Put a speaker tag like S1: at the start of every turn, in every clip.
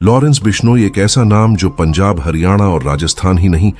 S1: Lawrence Bishnoi एक ऐसा नाम जो पंजाब, हरियाणा और राजस्थान ही नहीं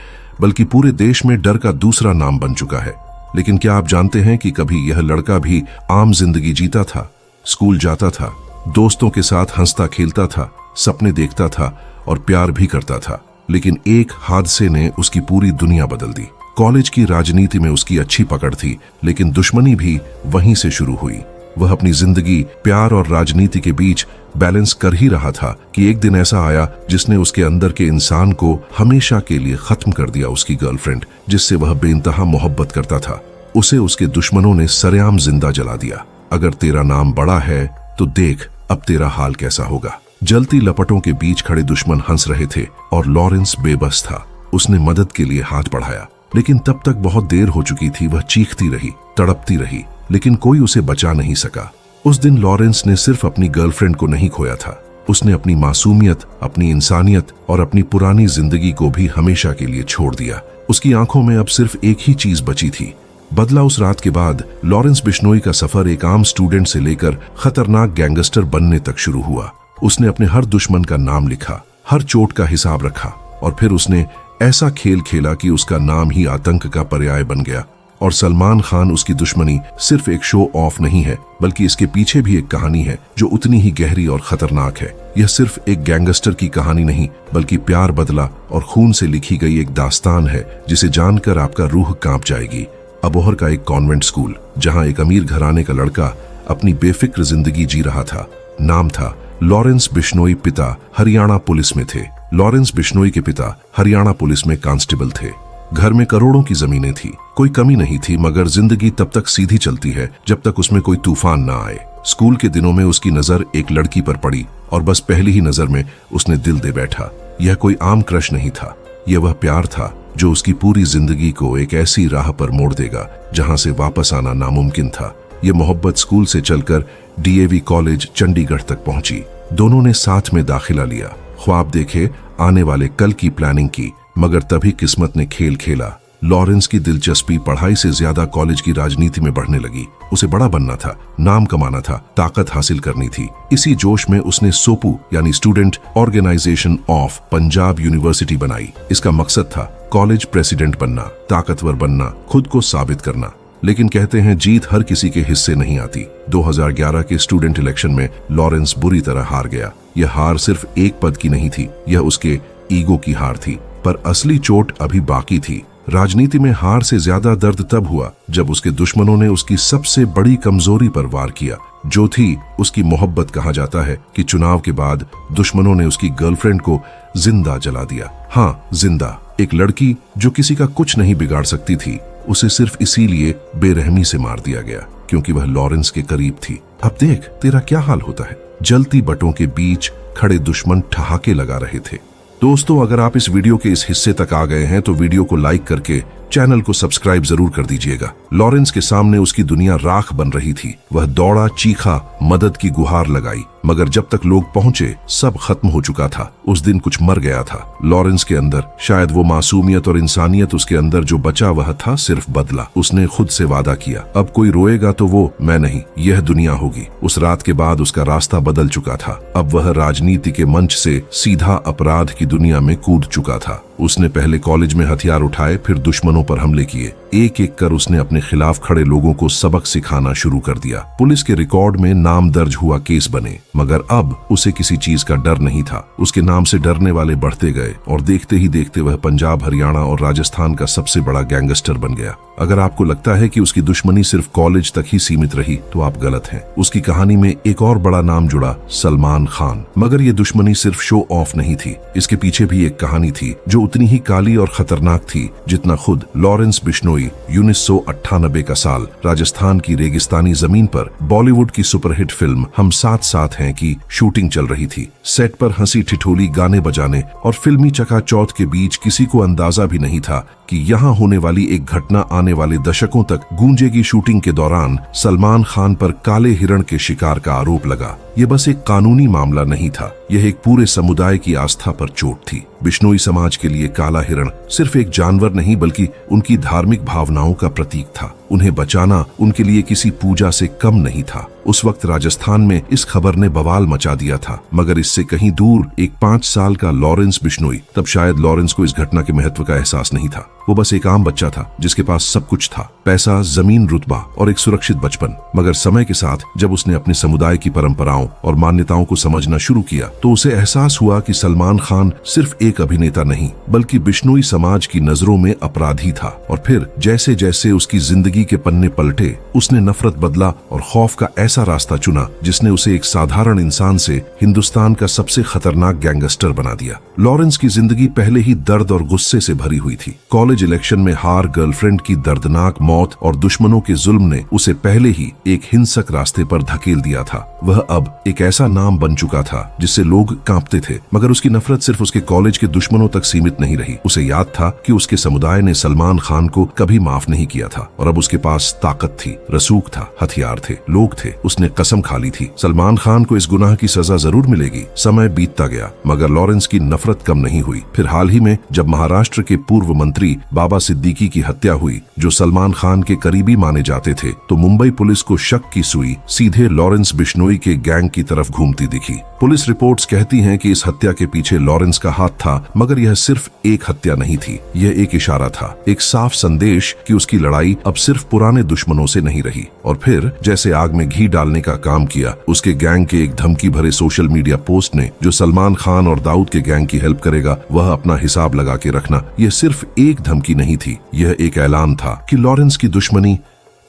S1: बल्कि पूरे देश में डर का दूसरा नाम बन चुका है। लेकिन क्या आप जानते हैं कि कभी यह लड़का भी आम जिंदगी जीता था, स्कूल जाता था, दोस्तों के साथ हंसता खेलता था, सपने देखता था और प्यार भी करता था। लेकिन एक हादसे ने उसकी पूरी दुनिया बदल दी। कॉलेज की राजनीति में उसकी अच्छी पकड़ थी, लेकिन दुश्मनी भी वहीं से शुरू हुई। वह अपनी जिंदगी प्यार और राजनीति के बीच बैलेंस कर ही रहा था कि एक दिन ऐसा आया जिसने उसके अंदर के इंसान को हमेशा के लिए खत्म कर दिया। उसकी गर्लफ्रेंड, जिससे वह बेइंतहा मोहब्बत करता था, उसे उसके दुश्मनों ने सरेआम जिंदा जला दिया। अगर तेरा नाम बड़ा है तो देख अब तेरा हाल कैसा होगा। जलती लपटों के बीच खड़े दुश्मन हंस रहे थे और लॉरेंस बेबस था। उसने मदद के लिए हाथ बढ़ाया, लेकिन तब तक बहुत देर हो चुकी थी। वह चीखती रही, तड़पती रही, लेकिन कोई उसे बचा नहीं सका। उस दिन लॉरेंस ने सिर्फ अपनी गर्लफ्रेंड को नहीं खोया था, उसने अपनी मासूमियत, अपनी इंसानियत और अपनी पुरानी जिंदगी को भी हमेशा के लिए छोड़ दिया। उसकी आंखों में अब सिर्फ एक ही चीज बची थी, बदला। उस रात के बाद लॉरेंस बिश्नोई का सफर एक आम स्टूडेंट से लेकर खतरनाक गैंगस्टर बनने तक शुरू हुआ। उसने अपने हर दुश्मन का नाम लिखा, हर चोट का हिसाब रखा और फिर उसने ऐसा खेल खेला कि उसका नाम ही आतंक का पर्याय बन गया। और सलमान खान उसकी दुश्मनी सिर्फ एक शो ऑफ नहीं है, बल्कि इसके पीछे भी एक कहानी है जो उतनी ही गहरी और खतरनाक है। यह सिर्फ एक गैंगस्टर की कहानी नहीं, बल्कि प्यार, बदला और खून से लिखी गई एक दास्तान है जिसे जानकर आपका रूह कांप जाएगी। अबोहर का एक कॉन्वेंट स्कूल, जहां एक अमीर घराने का लड़का अपनी बेफिक्र जिंदगी जी रहा था। नाम था लॉरेंस बिश्नोई। पिता हरियाणा पुलिस में थे। लॉरेंस बिश्नोई के पिता हरियाणा पुलिस में कांस्टेबल थे। घर में करोड़ों की जमीनें थी, कोई कमी नहीं थी, मगर जिंदगी तब तक सीधी चलती है जब तक उसमें कोई तूफान ना आए। स्कूल के दिनों में उसकी नजर एक लड़की पर पड़ी और बस पहली ही नजर में उसने दिल दे बैठा। यह कोई आम क्रश नहीं था, यह वह प्यार था जो उसकी पूरी जिंदगी को एक ऐसी राह पर मोड़ देगा जहां से वापस आना नामुमकिन था। यह मोहब्बत स्कूल से चलकर डीएवी कॉलेज चंडीगढ़ तक पहुंची। दोनों ने साथ में दाखिला लिया, ख्वाब देखे, आने वाले कल की प्लानिंग की, मगर तभी किस्मत ने खेल खेला। लॉरेंस की दिलचस्पी पढ़ाई से ज्यादा कॉलेज की राजनीति में बढ़ने लगी। उसे बड़ा बनना था, नाम कमाना था, ताकत हासिल करनी थी। इसी जोश में उसने सोपू यानी student organisation of Punjab university बनाई। इसका मकसद था कॉलेज प्रेसिडेंट बनना, ताकतवर बनना, खुद को साबित करना। लेकिन कहते हैं जीत हर किसी के हिस्से नहीं आती। 2011 के स्टूडेंट इलेक्शन में लॉरेंस बुरी तरह हार गया। यह हार सिर्फ एक पद की नहीं थी, यह उसके ईगो की हार थी। पर असली चोट अभी बाकी थी। राजनीति में हार से ज्यादा दर्द तब हुआ जब उसके दुश्मनों ने उसकी सबसे बड़ी कमजोरी पर वार किया, जो थी उसकी मोहब्बत। कहा जाता है कि चुनाव के बाद दुश्मनों ने उसकी गर्लफ्रेंड को जिंदा जला दिया। हाँ, जिंदा। एक लड़की जो किसी का कुछ नहीं बिगाड़ सकती थी, उसे सिर्फ इसीलिए बेरहमी से मार दिया गया क्योंकि वह लॉरेंस के करीब थी। अब देख तेरा क्या हाल होता है। जलती बटों के बीच खड़े दुश्मन ठहाके लगा रहे थे। दोस्तों, अगर आप इस वीडियो के इस हिस्से तक आ गए हैं तो वीडियो को लाइक करके चैनल को सब्सक्राइब जरूर कर दीजिएगा। लॉरेंस के सामने उसकी दुनिया राख बन रही थी। वह दौड़ा, चीखा, मदद की गुहार लगाई, मगर जब तक लोग पहुंचे सब खत्म हो चुका था। उस दिन कुछ मर गया था लॉरेंस के अंदर। शायद वो मासूमियत और इंसानियत उसके अंदर जो बचा वह था सिर्फ बदला। उसने खुद से वादा किया, अब कोई रोएगा तो वो मैं नहीं, यह दुनिया होगी। उस रात के बाद उसका रास्ता बदल चुका था। अब वह राजनीति के मंच से सीधा अपराध की दुनिया में कूद चुका था। उसने पहले कॉलेज में हथियार उठाए, फिर दुश्मनों पर हमले किए। एक एक कर उसने अपने खिलाफ खड़े लोगों को सबक सिखाना शुरू कर दिया। पुलिस के रिकॉर्ड में नाम दर्ज हुआ, केस बने, मगर अब उसे किसी चीज का डर नहीं था। उसके नाम से डरने वाले बढ़ते गए और देखते ही देखते वह पंजाब, हरियाणा और राजस्थान का सबसे बड़ा गैंगस्टर बन गया। अगर आपको लगता है कि उसकी दुश्मनी सिर्फ कॉलेज तक ही सीमित रही तो आप गलत हैं। उसकी कहानी में एक और बड़ा नाम जुड़ा, सलमान खान। मगर यह दुश्मनी सिर्फ शो ऑफ नहीं थी, इसके पीछे भी एक कहानी थी जो उतनी ही काली और खतरनाक थी जितना खुद लॉरेंस बिश्नोई। 1998 का साल, राजस्थान की रेगिस्तानी जमीन पर बॉलीवुड की सुपरहिट फिल्म हम साथ साथ हैं की शूटिंग चल रही थी। सेट पर हंसी ठिठोली, गाने बजाने और फिल्मी चकाचौंध के बीच किसी को अंदाजा भी नहीं था कि यहाँ होने वाली एक घटना आने वाले दशकों तक गूंजेगी। शूटिंग के दौरान सलमान खान पर काले हिरण के शिकार का आरोप लगा। यह बस एक कानूनी मामला नहीं था, यह एक पूरे समुदाय की आस्था पर चोट थी। बिश्नोई समाज के लिए काला हिरण सिर्फ एक जानवर नहीं बल्कि उनकी धार्मिक भावनाओं का प्रतीक था। उन्हें बचाना उनके लिए किसी पूजा से कम नहीं था। उस वक्त राजस्थान में इस खबर ने बवाल मचा दिया था, मगर इससे कहीं दूर एक 5 साल का लॉरेंस बिश्नोई, तब शायद लॉरेंस को इस घटना के महत्व का एहसास नहीं था। वो बस एक आम बच्चा था जिसके पास सब कुछ था, पैसा, जमीन, रुतबा और एक सुरक्षित बचपन। मगर समय के साथ जब उसने अपने समुदाय की परंपराओं और मान्यताओं को समझना शुरू किया तो उसे एहसास हुआ कि सलमान खान सिर्फ एक अभिनेता नहीं बल्कि बिश्नोई समाज की नजरों में अपराधी था। और फिर जैसे जैसे उसकी जिंदगी के पन्ने पलटे, उसने नफरत बदला और खौफ का ऐसा रास्ता चुना जिसने उसे एक साधारण इंसान से हिंदुस्तान का सबसे खतरनाक गैंगस्टर बना दिया। लॉरेंस की जिंदगी पहले ही दर्द और गुस्से से भरी हुई थी। कॉलेज इलेक्शन में हार, गर्लफ्रेंड की दर्दनाक मौत और दुश्मनों के जुल्म ने उसे पहले ही एक हिंसक रास्ते पर धकेल दिया था। वह अब एक ऐसा नाम बन चुका था जिससे लोग कांपते थे, मगर उसकी नफरत सिर्फ उसके कॉलेज के दुश्मनों तक सीमित नहीं रही। उसे याद था कि उसके समुदाय ने सलमान खान को कभी माफ नहीं किया था और अब उसके पास ताकत थी, रसूख था, हथियार थे, लोग थे। उसने कसम खा ली थी, सलमान खान को इस गुनाह की सजा जरूर मिलेगी। समय बीतता गया मगर लॉरेंस की नफरत कम नहीं हुई। फिर हाल ही में जब महाराष्ट्र के पूर्व मंत्री बाबा सिद्दीकी की हत्या हुई, जो सलमान खान के करीबी माने जाते थे, तो मुंबई पुलिस को शक की सुई सीधे लॉरेंस बिश्नोई के गैंग की तरफ घूमती दिखी। पुलिस रिपोर्ट्स कहती हैं कि इस हत्या के पीछे लॉरेंस का हाथ था, मगर यह सिर्फ एक हत्या नहीं थी, यह एक इशारा था, एक साफ संदेश कि उसकी लड़ाई अब सिर्फ पुराने दुश्मनों से नहीं रही। और फिर जैसे आग में घी डालने का काम किया, उसके गैंग के एक धमकी भरे सोशल मीडिया पोस्ट ने, जो सलमान खान और दाऊद के गैंग की हेल्प करेगा, वह अपना हिसाब लगा के रखना। यह सिर्फ एक धमकी नहीं थी, यह एक ऐलान था कि लॉरेंस की दुश्मनी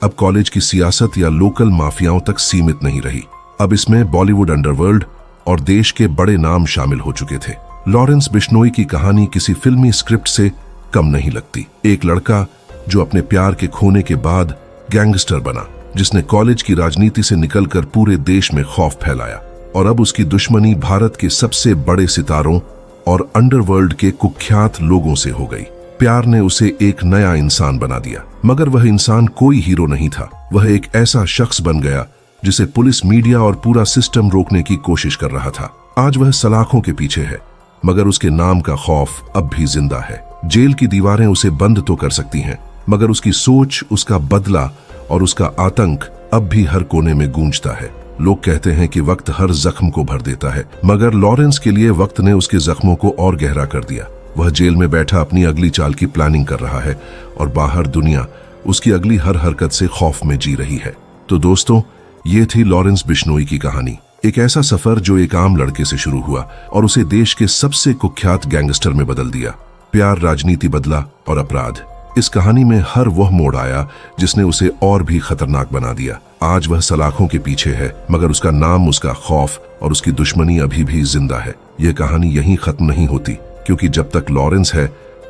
S1: अब कॉलेज की सियासत या लोकल माफियाओं तक सीमित नहीं रही। अब इसमें बॉलीवुड अंडरवर्ल्ड और देश के बड़े नाम शामिल हो चुके थे। लॉरेंस बिश्नोई की कहानी किसी फिल्मी स्क्रिप्ट से कम नहीं लगती। एक लड़का जो अपने प्यार के खोने के बाद गैंगस्टर बना, जिसने कॉलेज की राजनीति से निकलकर पूरे देश में खौफ फैलाया, और अब उसकी दुश्मनी भारत के सबसे बड़े सितारों और अंडरवर्ल्ड के कुख्यात लोगों से हो गई। प्यार ने उसे एक नया इंसान बना दिया, मगर वह इंसान कोई हीरो नहीं था। वह एक ऐसा शख्स बन गया जिसे पुलिस, मीडिया और पूरा सिस्टम रोकने की कोशिश कर रहा था। आज वह सलाखों के पीछे है, मगर उसके नाम का खौफ अब भी जिंदा है। जेल की दीवारें उसे बंद तो कर सकती हैं, मगर उसकी सोच, उसका बदला और उसका आतंक अब भी हर कोने में गूंजता है। लोग कहते हैं कि वक्त हर जख्म को भर देता है, मगर लॉरेंस के लिए वक्त ने उसके जख्मों को और गहरा कर दिया। वह जेल में बैठा अपनी अगली चाल की प्लानिंग कर रहा है और बाहर दुनिया उसकी अगली हर हरकत से खौफ में जी रही है। तो दोस्तों, ये थी लॉरेंस बिश्नोई की कहानी। एक ऐसा सफर जो एक आम लड़के से शुरू हुआ और उसे देश के सबसे कुख्यात गैंगस्टर में बदल दिया। प्यार, राजनीति बदला और अपराध। इस कहानी में हर वह मोड़ आया जिसने उसे और भी खतरनाक बना दिया। आज वह सलाखों के पीछे है, मगर उसका नाम, उसका खौफ और उसकी दुश्मनी अभी भी जिंदा है। यह कहानी यहीं खत्म नहीं होती, क्योंकि जब तक लॉरेंस है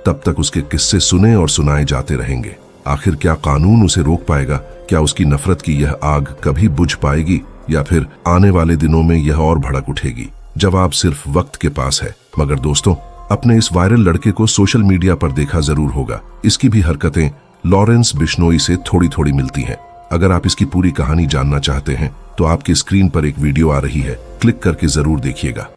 S1: तब तक उसके किस्से सुने और सुनाए जाते रहेंगे। आखिर क्या कानून उसे रोक पाएगा? क्या उसकी नफरत की यह आग कभी बुझ पाएगी, या फिर आने वाले दिनों में यह और भड़क उठेगी? जवाब सिर्फ वक्त के पास है। मगर दोस्तों, अपने इस वायरल लड़के को सोशल मीडिया पर देखा जरूर होगा। इसकी भी हरकतें लॉरेंस बिश्नोई से थोड़ी थोड़ी मिलती हैं। अगर आप इसकी पूरी कहानी जानना चाहते हैं तो आपकी स्क्रीन पर एक वीडियो आ रही है, क्लिक करके जरूर देखिएगा।